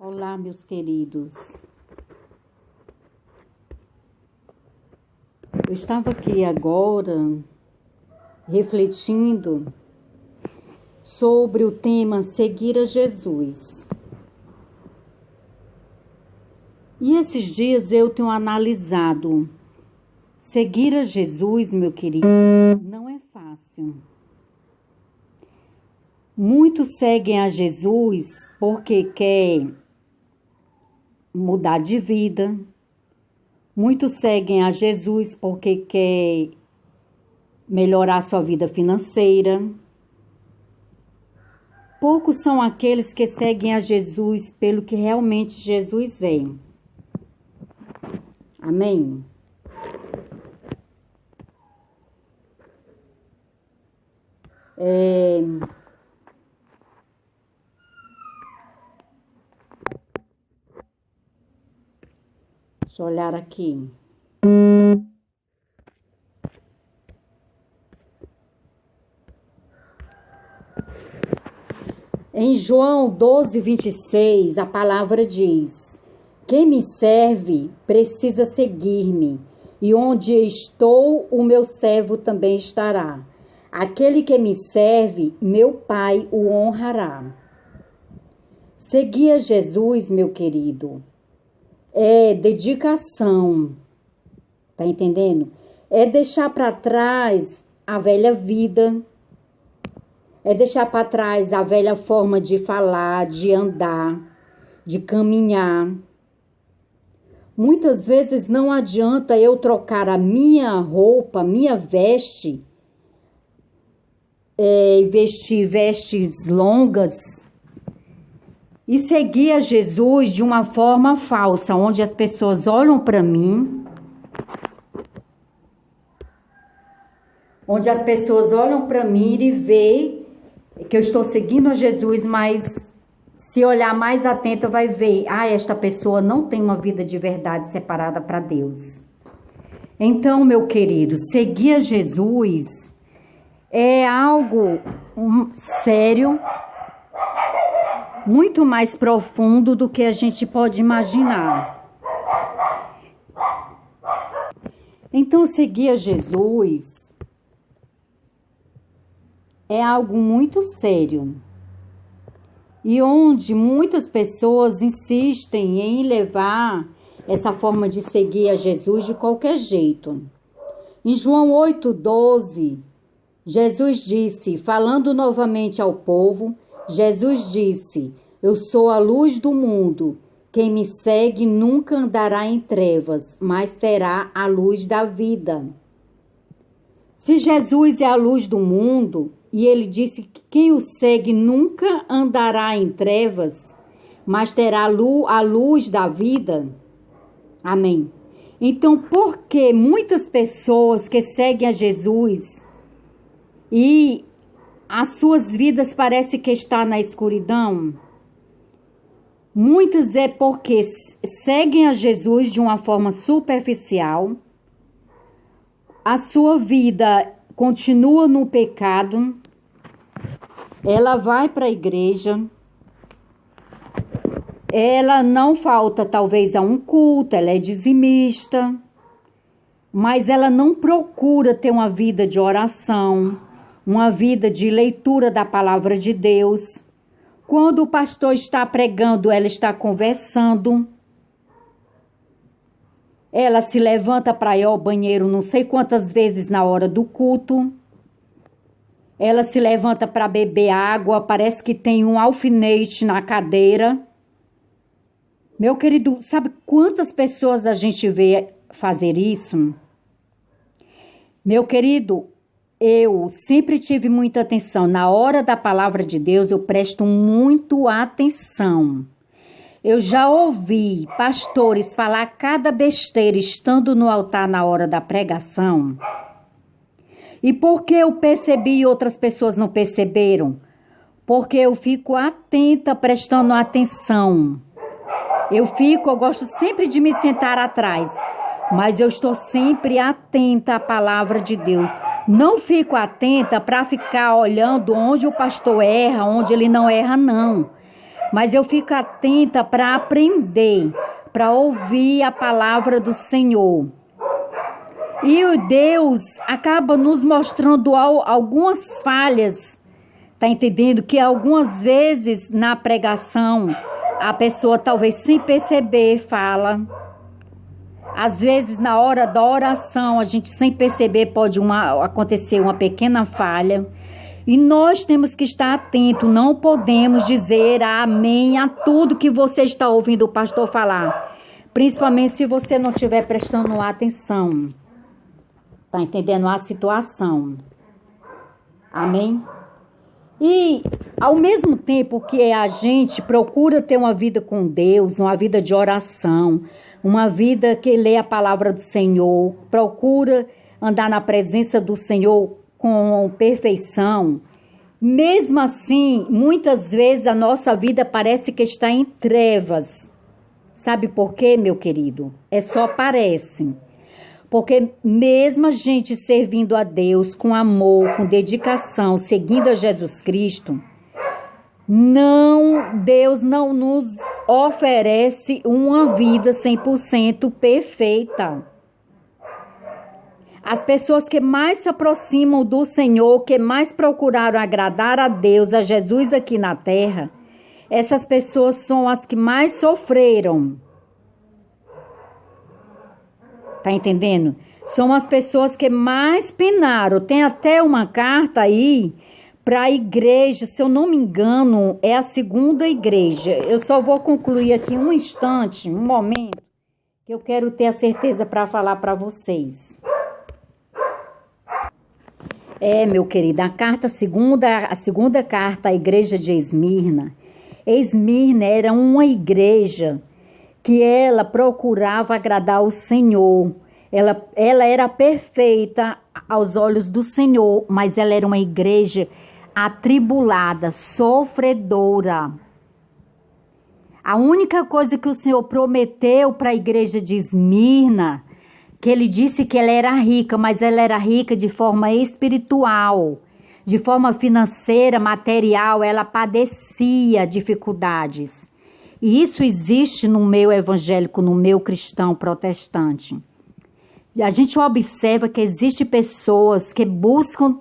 Olá, meus queridos. Eu estava aqui agora refletindo sobre o tema seguir a Jesus. E esses dias eu tenho analisado. Seguir a Jesus, meu querido, não é fácil. Muitos seguem a Jesus porque quer mudar de vida. Muitos seguem a Jesus porque quer melhorar sua vida financeira. Poucos são aqueles que seguem a Jesus pelo que realmente Jesus é. Amém? Deixa eu olhar aqui. Em João 12:26, a palavra diz: quem me serve precisa seguir-me, e onde estou, o meu servo também estará. Aquele que me serve, meu Pai o honrará. Seguir a Jesus, meu querido, é dedicação, tá entendendo? É deixar para trás a velha vida, é deixar para trás a velha forma de falar, de andar, de caminhar. Muitas vezes não adianta eu trocar a minha roupa, minha veste, vestir vestes longas e seguir a Jesus de uma forma falsa, onde as pessoas olham para mim, e vê que eu estou seguindo a Jesus, mas se olhar mais atento vai ver, esta pessoa não tem uma vida de verdade separada para Deus. Então, meu querido, seguir a Jesus é algo sério, muito mais profundo do que a gente pode imaginar. Então, seguir a Jesus é algo muito sério. E onde muitas pessoas insistem em levar essa forma de seguir a Jesus de qualquer jeito. Em João 8:12, Jesus disse, falando novamente ao povo, Jesus disse: eu sou a luz do mundo. Quem me segue nunca andará em trevas, mas terá a luz da vida. Se Jesus é a luz do mundo, e ele disse que quem o segue nunca andará em trevas, mas terá a luz da vida. Amém. Então, por que muitas pessoas que seguem a Jesus e as suas vidas parecem que estão na escuridão? Muitas é porque seguem a Jesus de uma forma superficial. A sua vida continua no pecado. Ela vai para a igreja. Ela não falta talvez a um culto, ela é dizimista. Mas ela não procura ter uma vida de oração, uma vida de leitura da palavra de Deus. Quando o pastor está pregando, ela está conversando. Ela se levanta para ir ao banheiro não sei quantas vezes na hora do culto. Ela se levanta para beber água, parece que tem um alfinete na cadeira. Meu querido, sabe quantas pessoas a gente vê fazer isso? Meu querido, eu sempre tive muita atenção. Na hora da palavra de Deus, eu presto muito atenção. Eu já ouvi pastores falar cada besteira estando no altar na hora da pregação. E por que eu percebi e outras pessoas não perceberam? Porque eu fico atenta, prestando atenção. Eu gosto sempre de me sentar atrás, mas eu estou sempre atenta à palavra de Deus. Não fico atenta para ficar olhando onde o pastor erra, onde ele não erra, não. mas eu fico atenta para aprender, para ouvir a palavra do Senhor. E o Deus acaba nos mostrando algumas falhas, tá entendendo? Que algumas vezes na pregação a pessoa talvez sem perceber fala. Às vezes na hora da oração a gente sem perceber pode acontecer uma pequena falha. E nós temos que estar atentos, não podemos dizer amém a tudo que você está ouvindo o pastor falar. Principalmente se você não estiver prestando atenção. Tá entendendo a situação? Amém? E ao mesmo tempo que a gente procura ter uma vida com Deus, uma vida de oração, uma vida que lê a palavra do Senhor, procura andar na presença do Senhor com perfeição, mesmo assim, muitas vezes a nossa vida parece que está em trevas. Sabe por quê, meu querido? É só parece. Porque mesmo a gente servindo a Deus com amor, com dedicação, seguindo a Jesus Cristo, Deus não nos oferece uma vida 100% perfeita. As pessoas que mais se aproximam do Senhor, que mais procuraram agradar a Deus, a Jesus aqui na terra, essas pessoas são as que mais sofreram. Tá entendendo? São as pessoas que mais penaram. Tem até uma carta aí para a igreja, se eu não me engano, é a segunda igreja. Eu só vou concluir aqui um instante, um momento, que eu quero ter a certeza para falar para vocês. Meu querido, a segunda carta à igreja de Esmirna. Esmirna era uma igreja que ela procurava agradar o Senhor. Ela era perfeita aos olhos do Senhor, mas ela era uma igreja atribulada, sofredora. A única coisa que o Senhor prometeu para a igreja de Esmirna, que ele disse que ela era rica, mas ela era rica de forma espiritual, de forma financeira, material, ela padecia dificuldades. E isso existe no meio evangélico, no meio cristão protestante. A gente observa que existem pessoas que buscam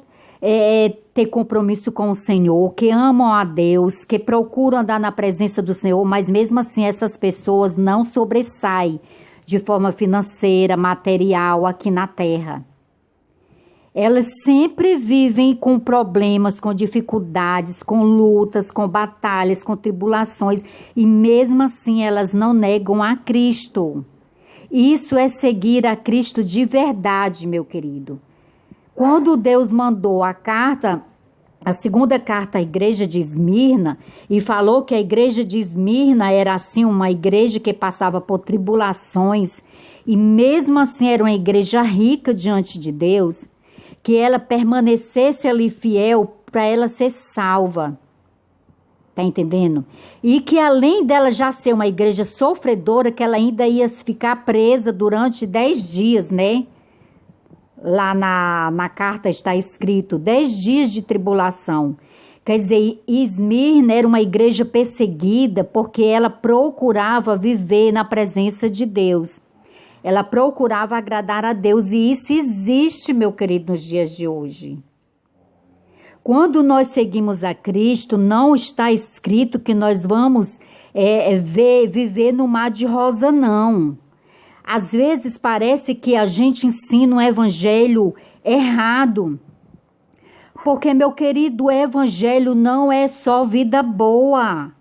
ter compromisso com o Senhor, que amam a Deus, que procuram andar na presença do Senhor, mas mesmo assim essas pessoas não sobressaem de forma financeira, material aqui na terra. Elas sempre vivem com problemas, com dificuldades, com lutas, com batalhas, com tribulações. E mesmo assim elas não negam a Cristo. Isso é seguir a Cristo de verdade, meu querido. Quando Deus mandou a segunda carta à igreja de Esmirna, e falou que a igreja de Esmirna era assim uma igreja que passava por tribulações, e mesmo assim era uma igreja rica diante de Deus, que ela permanecesse ali fiel para ela ser salva. Tá entendendo? E que além dela já ser uma igreja sofredora, que ela ainda ia ficar presa durante 10 dias, né? Lá na carta está escrito 10 dias de tribulação. Quer dizer, Esmirna era uma igreja perseguida porque ela procurava viver na presença de Deus. Ela procurava agradar a Deus, e isso existe, meu querido, nos dias de hoje. Quando nós seguimos a Cristo, não está escrito que nós vamos viver no mar de rosa, não. Às vezes parece que a gente ensina um evangelho errado. Porque, meu querido, o evangelho não é só vida boa.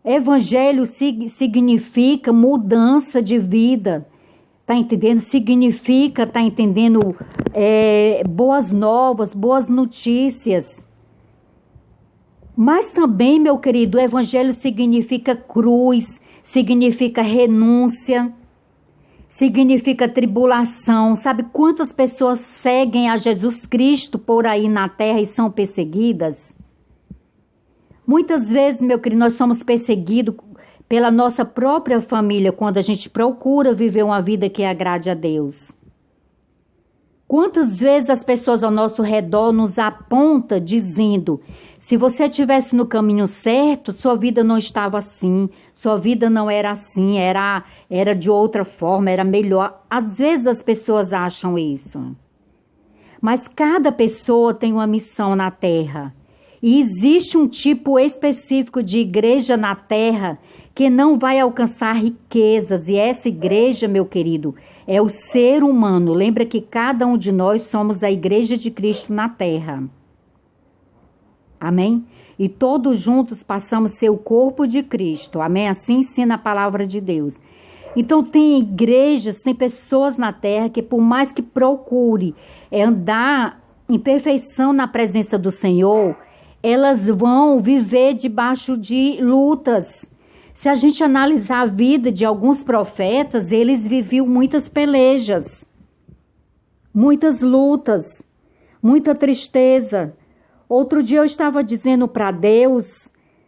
Evangelho significa mudança de vida, tá entendendo? Significa, tá entendendo, boas novas, boas notícias. Mas também, meu querido, o evangelho significa cruz, significa renúncia, significa tribulação. Sabe quantas pessoas seguem a Jesus Cristo por aí na terra e são perseguidas? Muitas vezes, meu querido, nós somos perseguidos pela nossa própria família quando a gente procura viver uma vida que agrade a Deus. Quantas vezes as pessoas ao nosso redor nos apontam dizendo: se você estivesse no caminho certo, sua vida não estava assim, sua vida não era assim, era de outra forma, era melhor. Às vezes as pessoas acham isso. Mas cada pessoa tem uma missão na Terra. E existe um tipo específico de igreja na Terra que não vai alcançar riquezas. E essa igreja, meu querido, é o ser humano. Lembra que cada um de nós somos a igreja de Cristo na Terra. Amém? E todos juntos passamos a ser o corpo de Cristo. Amém? Assim ensina a palavra de Deus. Então tem igrejas, tem pessoas na Terra que por mais que procure andar em perfeição na presença do Senhor, elas vão viver debaixo de lutas. Se a gente analisar a vida de alguns profetas, eles viviam muitas pelejas, muitas lutas, muita tristeza. Outro dia eu estava dizendo para Deus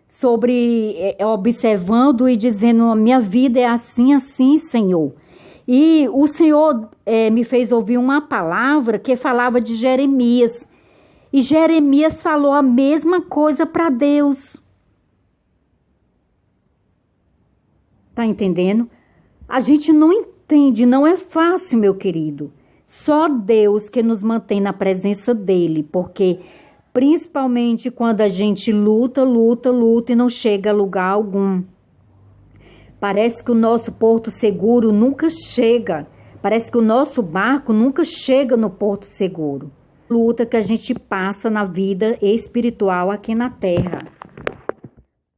sobre, observando e dizendo: minha vida é assim, assim, Senhor. E o Senhor me fez ouvir uma palavra que falava de Jeremias. E Jeremias falou a mesma coisa para Deus. Tá entendendo? A gente não entende, não é fácil, meu querido. Só Deus que nos mantém na presença dele, porque principalmente quando a gente luta e não chega a lugar algum. Parece que o nosso porto seguro nunca chega. Parece que o nosso barco nunca chega no porto seguro. Luta que a gente passa na vida espiritual aqui na terra.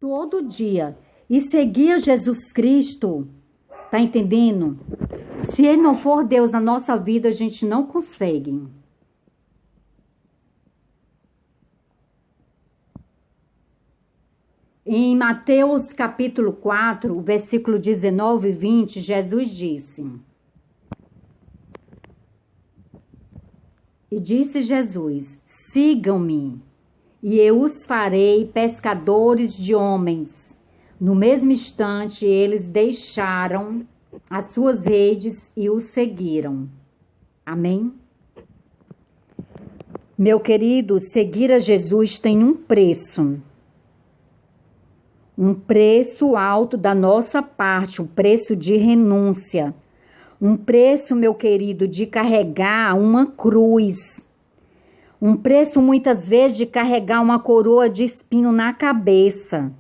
Todo dia. E seguir Jesus Cristo, tá entendendo? Se ele não for Deus na nossa vida, a gente não consegue. Em Mateus capítulo 4, versículo 19 e 20, Jesus disse: E disse Jesus: sigam-me, e eu os farei pescadores de homens. No mesmo instante, eles deixaram as suas redes e o seguiram. Amém? Meu querido, seguir a Jesus tem um preço. Um preço alto da nossa parte, um preço de renúncia. Um preço, meu querido, de carregar uma cruz. Um preço, muitas vezes, de carregar uma coroa de espinho na cabeça.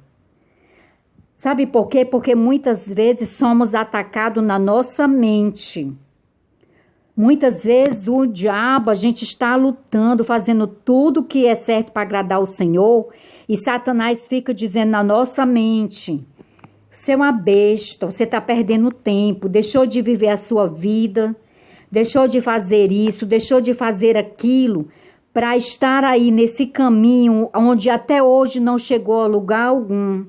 Sabe por quê? Porque muitas vezes somos atacados na nossa mente. Muitas vezes o diabo, a gente está lutando, fazendo tudo que é certo para agradar o Senhor, e Satanás fica dizendo na nossa mente: você é uma besta, você está perdendo tempo, deixou de viver a sua vida, deixou de fazer isso, deixou de fazer aquilo, para estar aí nesse caminho onde até hoje não chegou a lugar algum.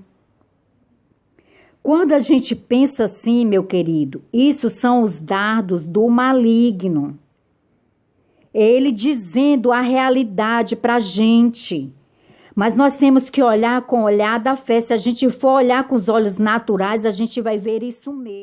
Quando a gente pensa assim, meu querido, isso são os dardos do maligno. Ele dizendo a realidade para a gente. Mas nós temos que olhar com o olhar da fé. Se a gente for olhar com os olhos naturais, a gente vai ver isso mesmo.